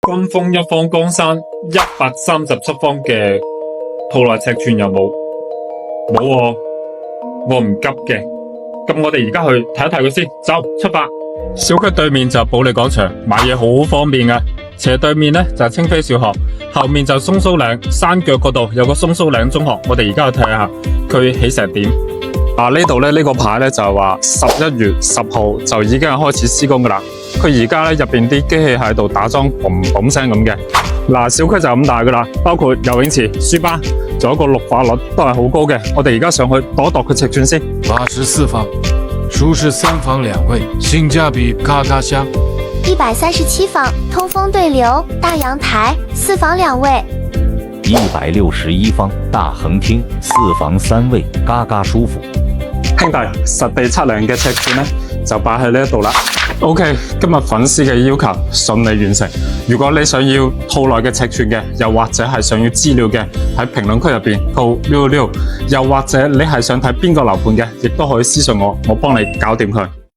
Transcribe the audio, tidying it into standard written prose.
軍豐一方江山137方嘅套內尺寸有冇？冇喎，我唔急嘅。咁我哋而家去睇一睇佢先，走，出發。小區對面就保利廣場，買嘢好方便嘅。斜對面呢就係清飛小學，後面就松蘇嶺山腳嗰度有個松蘇嶺中學。我哋而家去睇下佢起成點。呢度呢個牌呢就係話11月10號就已經係開始施工噶啦。佢而家呢入邊啲機器喺度打樁嘣嘣聲咁嘅。小區就咁大噶啦，包括游泳池、書吧，仲有一個綠化率都係好高嘅。我哋而家上去度一度佢尺寸先。84方，舒適3房2衛，性價比嘎嘎香。137方，通風對流，大陽台，4房2衛。161方，大橫廳，4房3衛，嘎嘎舒服。兄弟，實地測量嘅尺寸呢就擺喺呢一度啦。OK， 今日粉絲嘅要求順利完成。如果你想要套內嘅尺寸嘅，又或者係想要資料嘅，喺評論區入邊告66，又或者你係想睇邊個樓盤嘅，亦都可以私信我，我幫你搞掂佢。